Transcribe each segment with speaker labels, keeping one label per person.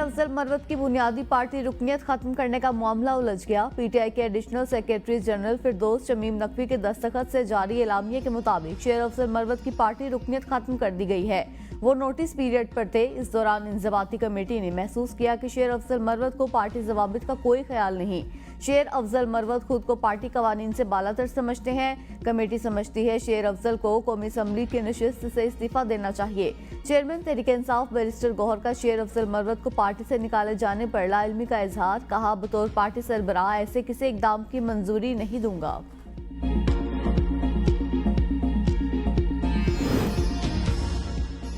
Speaker 1: अफजल मरवत की बुनियादी पार्टी रुकनियत खत्म करने का मामला उलझ गया। पीटीआई के एडिशनल सेक्रेटरी जनरल फिरदौस शमीम नकवी के दस्तखत से जारी एलामिये के मुताबिक शेर अफजल मरवत की पार्टी रुकनियत खत्म कर दी गई है। वो नोटिस पीरियड पर थे। इस दौरान इंजबाती कमेटी ने महसूस किया कि शेर अफजल मरवत को पार्टी जवाबित का कोई ख्याल नहीं। शेर अफजल मरवत खुद को पार्टी कवानीन से बालातर समझते हैं। कमेटी समझती है शेर अफजल को कौमी असम्बली की नशिस्त से इस्तीफा देना चाहिए। चेयरमैन तहरीक इंसाफ बैरिस्टर गौहर का शेर अफजल मरवत को पार्टी से निकाले जाने पर लाइल्मी का इजहार। कहा, बतौर पार्टी सरबराह ऐसे किसी इकदाम की मंजूरी नहीं दूंगा।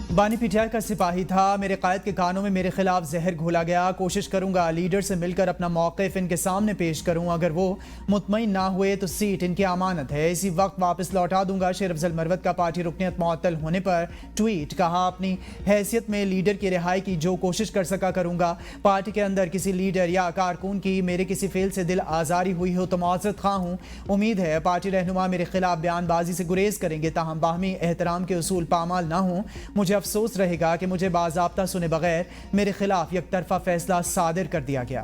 Speaker 2: बानी पीटीआई का सिपाही था, मेरे कायद के कानों में मेरे खिलाफ जहर घोला गया। कोशिश करूंगा लीडर से मिलकर अपना मौक़िफ़ इनके सामने पेश करूं। अगर वो मुतमईन ना हुए तो सीट इनकी अमानत है, इसी वक्त वापस लौटा दूंगा। शेर अफजल मरवत का पार्टी रुकनियत मुअत्तल होने पर ट्वीट। कहा, अपनी हैसियत में लीडर की रिहाई की जो कोशिश कर सका करूंगा। पार्टी के अंदर किसी लीडर या कारकुन की मेरे किसी फेल से दिल आज़ारी हुई हो तो माज़रत खा हूँ। उम्मीद है पार्टी रहनुमा मेरे खिलाफ बयानबाजी से गुरेज करेंगे, ताहम बाहमी एहतराम के उसूल पामाल ना हों। मुझे अफसोस रहेगा कि मुझे बाज़ाब्ता सुने बगैर मेरे खिलाफ यकतरफा फैसला सादिर कर दिया गया।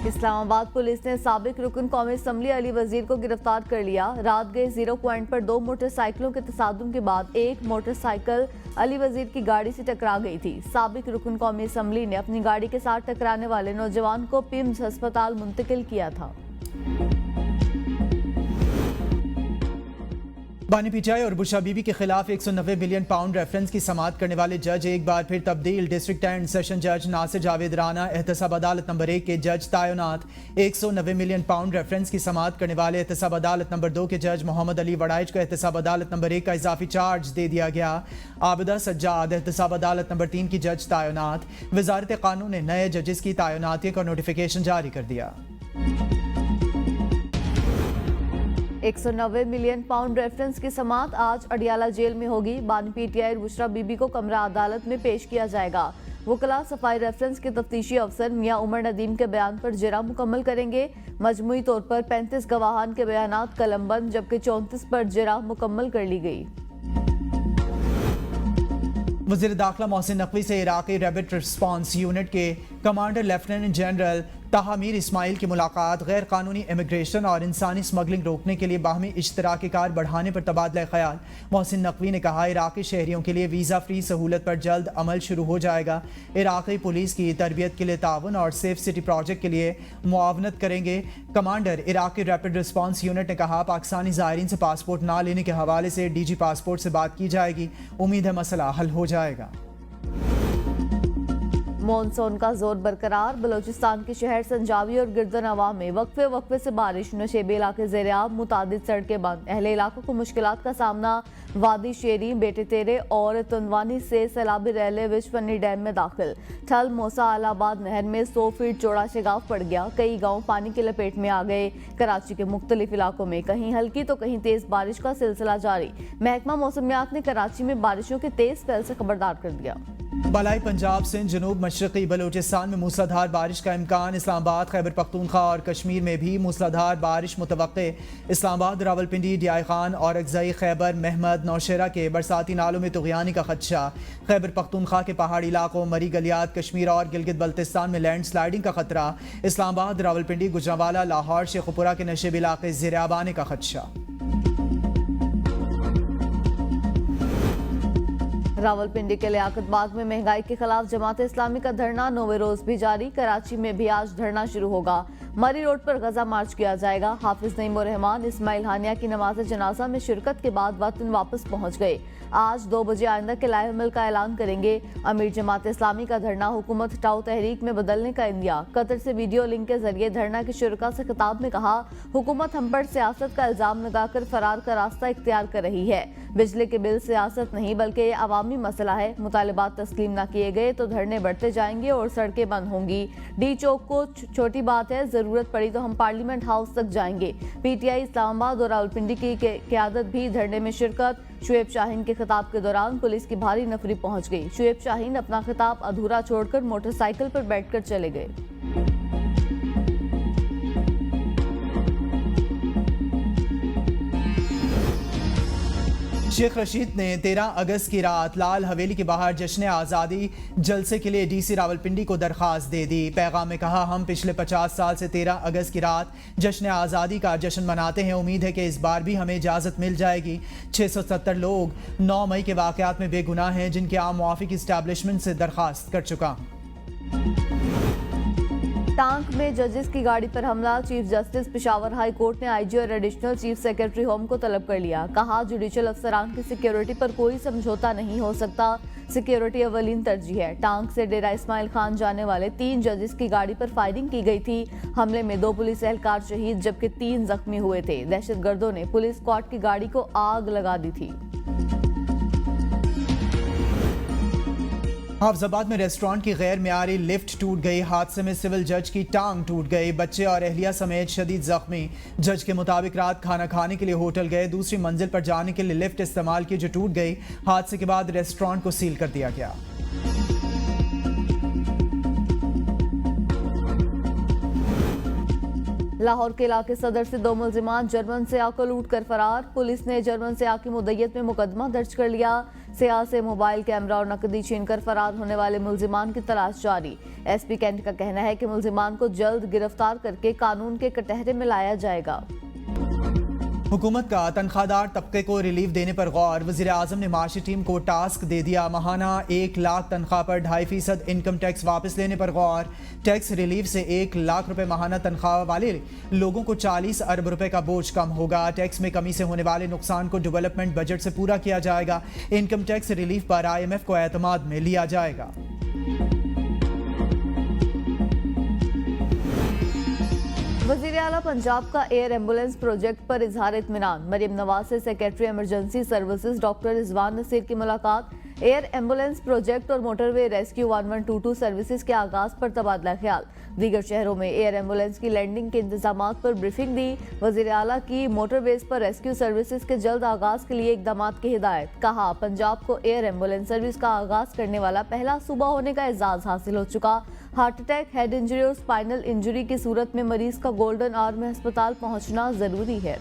Speaker 1: इस्लामाबाद पुलिस ने साबिक रुकन कौमी असम्बली अली वजीर को गिरफ्तार कर लिया। रात गए 0 पॉइंट पर 2 मोटरसाइकिलों के तसादुम के बाद एक मोटरसाइकिल अली वजीर की गाड़ी से टकरा गई थी। साबिक रुकन कौमी असम्बली ने अपनी गाड़ी के साथ टकराने वाले नौजवान को पिम्स अस्पताल मुंतकिल किया था।
Speaker 2: बानी पीटीआई और बुशरा बीबी के खिलाफ 190 मिलियन पाउंड रेफरेंस की समाअत करने वाले जज एक बार फिर तब्दील। डिस्ट्रिक्ट एंड सेशन जज नासिर जावेद राना एहतसाब अदालत नंबर 1 के जज तायुनात। 190 मिलियन पाउंड रेफरेंस की समाअत करने वाले एहतसाब अदालत नंबर 2 के जज मोहम्मद अली वड़ाइच को एहतसाब अदालत नंबर 1 का इजाफी चार्ज दे दिया गया। आबिदा सज्जाद एहतसाब अदालत नंबर 3 की जज तायुनात। वजारत कानून ने नए जजेस की तायुनाती का नोटिफिकेशन जारी कर दिया।
Speaker 1: 190 मिलियन पाउंड रेफरेंस की समाअत आज अडियाला जेल में होगी। बानी पीटीआई और बुशरा बीबी को कमरा अदालत में पेश किया जाएगा। वकला सफाई रेफरेंस के तफ्तीशी अफसर मियां उमर नदीम के बयान पर जिरा मुकम्मल करेंगे। मजमूई तौर पर 35 गवाहान के बयानात कलमबंद, जबकि 34 पर जिरा मुकम्मल कर ली गई।
Speaker 2: वज़ीर दाखिला मोहसिन नकवी से इराक़ी रैपिड रिस्पांस यूनिट के कमांडर लेफ्टिनेंट जनरल ताहमीर इस्माइल की मुलाकात। गैर कानूनी इमिग्रेशन और इंसानी स्मगलिंग रोकने के लिए बाहमी इश्तराकी कार बढ़ाने पर तबादला ख्याल। मोहसिन नकवी ने कहा, इराक़ी शहरियों के लिए वीज़ा फ्री सहूलत पर जल्द अमल शुरू हो जाएगा। इराक़ी पुलिस की तरबियत के लिए ताउन और सेफ सिटी प्रोजेक्ट के लिए मुआवनत करेंगे। कमांडर इराक़ी रैपिड रिस्पांस यूनिट ने कहा, पाकिस्तानी ज़ायरीन से पासपोर्ट ना लेने के हवाले से DG पासपोर्ट से बात की जाएगी। उम्मीद है मसला हल हो जाएगा।
Speaker 1: मॉनसून का जोर बरकरार। बलोचिस्तान के शहर संजावी और गिरदनवा में वक्फे से बारिश। नशेबी इलाके ज़ेर-ए-आब, मुतादिद सड़कें बंद। अहले इलाकों को मुश्किलात का सामना। वादी शेरी, बेटे तेरे और तुनवानी से सैलाबी रैले विश्वनी डैम में दाखिल। ठल मोसा आलाबाद नहर में 100 फीट चौड़ा शिगाफ पड़ गया। कई गांव पानी की लपेट में आ गए। कराची के मुख्तलिफ इलाकों में कहीं हल्की तो कहीं तेज बारिश का सिलसिला जारी। महकमा मौसमियात ने कराची में बारिशों के तेज स्पेल से खबरदार कर दिया।
Speaker 2: बलाई पंजाब से जनूब मशरक़ी बलूचिस्तान में मूसलाधार बारिश का इम्कान। इस्लामाबाद, खैबर पख्तूनख्वा और कश्मीर में भी मूसलाधार बारिश मुतवक्के। इस्लामाबाद, रावलपिंडी, डियाई खान और अगज़ई खैबर, महमद, नौशेरा के बरसाती नालों में तुग़यानी का खदशा। खैबर पख्तूनख्वा के पहाड़ी इलाकों, मरी गलियात, कश्मीर और गिलगित बल्तिस्तान में लैंड स्लाइडिंग का खतरा। इस्लामाबाद, रावलपिंडी, गुजरांवाला, लाहौर, शेखुपुरा के नशेबी इलाके ज़ेर-ए-आब आने का खदशा।
Speaker 1: रावलपिंडी के लियाकत बाग में महंगाई के खिलाफ जमात इस्लामी का धरना 9वें रोज भी जारी। कराची में भी आज धरना शुरू होगा। मरी रोड पर गजा मार्च किया जाएगा। हाफिज नईम रहमान इस्माइल हानिया की नमाज जनाजा में शिरकत के बाद वतन वापस पहुंच गए। आज 2 बजे आइंदा के लाए अमल का ऐलान करेंगे। अमीर जमात इस्लामी का धरना हुकूमत हटाओ तहरीक में बदलने का इंदिया। कतर से वीडियो लिंक के जरिए धरना के शुरका से खिताब में कहा, हुकूमत हम पर सियासत का इल्जाम लगाकर फरार का रास्ता इख्तियार कर रही है। बिजली के बिल सियासत नहीं बल्कि ये अवामी मसला है। मुतालिबात तस्लीम न किए गए तो धरने बढ़ते जाएंगे और सड़कें बंद होंगी। डी चौक को छोटी बात है, जरूरत पड़ी तो हम पार्लियामेंट हाउस तक जाएंगे। पीटीआई इस्लामाबाद और रावलपिंडी की क़यादत भी धरने में शिरकत। शुएब शाहीन के खिताब के दौरान पुलिस की भारी नफरी पहुंच गई। शुएब शाहीन अपना खिताब अधूरा छोड़कर मोटरसाइकिल पर बैठकर चले गए।
Speaker 2: शेख रशीद ने 13 अगस्त की रात लाल हवेली के बाहर जश्न आज़ादी जलसे के लिए डीसी रावलपिंडी को दरख्वास्त दे दी। पैगाम में कहा, हम पिछले 50 साल से 13 अगस्त की रात जश्न आज़ादी का जश्न मनाते हैं। उम्मीद है कि इस बार भी हमें इजाज़त मिल जाएगी। 670 लोग 9 मई के वाक़यात में बेगुनाह हैं, जिनके आम मुआफ़ी की इस्टेब्लिशमेंट से दरख्वास्त कर चुका हूँ।
Speaker 1: टांक में जजेस की गाड़ी पर हमला, chief justice Peshawar high court ने आईजी और एडिशनल चीफ सेक्रेटरी होम को तलब कर लिया। कहा, जुडिशियल अफसरान की सिक्योरिटी पर कोई समझौता नहीं हो सकता, सिक्योरिटी अवलीन तरजीह है। टांक से डेरा इस्माइल खान जाने वाले 3 जजेस की गाड़ी पर फायरिंग की गई थी। हमले में 2 पुलिस एहलकार शहीद जबकि 3 जख्मी हुए थे। दहशतगर्दों ने पुलिस स्क्वाड की गाड़ी को आग लगा दी थी।
Speaker 2: हाफजाबाद में रेस्टोरेंट की गैर मियारी लिफ्ट टूट गई। हादसे में सिविल जज की टांग टूट गई। बच्चे और अहलिया समेत शदीद जख्मी। जज के मुताबिक रात खाना खाने के लिए होटल गए, दूसरी मंजिल पर जाने के लिए लिफ्ट इस्तेमाल की जो टूट गई। हादसे के बाद रेस्टोरेंट को सील कर दिया गया।
Speaker 1: लाहौर के इलाके सदर से 2 मुल्जिमान जर्मन से आकर लूट कर फरार। पुलिस ने जर्मन से आकी मुद्दत में मुकदमा दर्ज कर लिया। सियाह से मोबाइल कैमरा और नकदी छीनकर फरार होने वाले मुल्जिमान की तलाश जारी। एसपी कैंट का कहना है कि मुल्जिमान को जल्द गिरफ्तार करके कानून के कटहरे में लाया जाएगा।
Speaker 2: हुकूमत का तनख्वाहदार तबके को रिलीफ देने पर गौर। वज़ीर आज़म ने माशी टीम को टास्क दे दिया। माहाना 1 लाख तनख्वाह पर 2.5% इनकम टैक्स वापस लेने पर गौर। टैक्स रिलीफ से 1 लाख रुपए माहाना तनख्वाह वाले लोगों को 40 अरब रुपए का बोझ कम होगा। टैक्स में कमी से होने वाले नुकसान को डेवलपमेंट बजट से पूरा किया जाएगा। इनकम टैक्स रिलीफ पर IMF को एतमाद में लिया जाएगा।
Speaker 1: वज़ीर आला पंजाब का एयर एम्बुलेंस प्रोजेक्ट पर इजहार इत्मीनान। मरियम नवाज से secretary emergency services doctor Rizwan Naseer की मुलाकात। एयर एम्बुलेंस प्रोजेक्ट और मोटरवे रेस्क्यू 1122 सर्विसेज के आगाज पर तबादला ख्याल। दीगर शहरों में एयर एम्बुलेंस की लैंडिंग के इंतजाम पर ब्रीफिंग दी। वज़ीर आला की मोटरवेज पर रेस्क्यू सर्विसेज के जल्द आगाज के लिए इकदाम की हिदायत। कहा, पंजाब को एयर एम्बुलेंस सर्विस का आगाज करने वाला पहला सूबा होने का एजाज हासिल हो चुका। हार्ट अटैक, हेड इंजरी और स्पाइनल इंजरी की सूरत में मरीज का गोल्डन आवर में अस्पताल पहुंचना जरूरी है।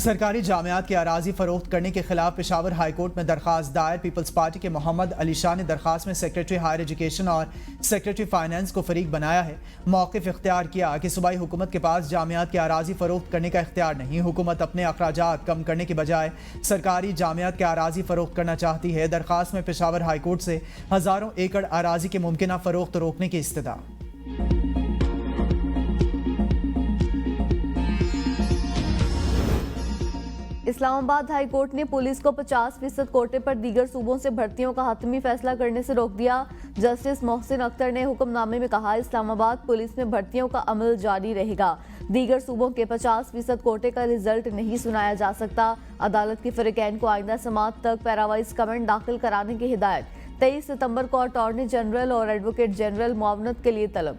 Speaker 2: सरकारी जामियात के अराजी फरोख्त करने के खिलाफ पेशावर हाई कोर्ट में दरखास्त दायर। पीपल्स पार्टी के मोहम्मद अली शाह ने दरखास्त में सेक्रेटरी हायर एजुकेशन और सेक्रेटरी फाइनेंस को फरीक बनाया है। मौक़िफ़ इख्तियार किया कि सूबाई हुकूमत के पास जामियात के अराजी फरोख्त करने का इख्तियार नहीं। हुकूमत अपने अखराजात कम करने के बजाय सरकारी जामियात के अराजी फरोख्त करना चाहती है। दरखास्त में पेशावर हाई कोर्ट से हज़ारों एकड़ अराजी के मुमकिन फरोख्त रोकने की इस्तदा।
Speaker 1: इस्लामाबाद हाई कोर्ट ने पुलिस को 50% कोटे पर दीगर सूबों से भर्तियों का हतमी फैसला करने से रोक दिया। जस्टिस मोहसिन अख्तर ने हुक्मनामे में कहा, इस्लामाबाद पुलिस में भर्तियों का अमल जारी रहेगा। दीगर सूबों के 50% कोटे का रिजल्ट नहीं सुनाया जा सकता। अदालत की फरीकैन को आइंदा समाअत तक पैरावाइज कमेंट दाखिल कराने की हिदायत। 23 सितंबर को अटॉर्नी जनरल और एडवोकेट जनरल मुआवनत के लिए तलब।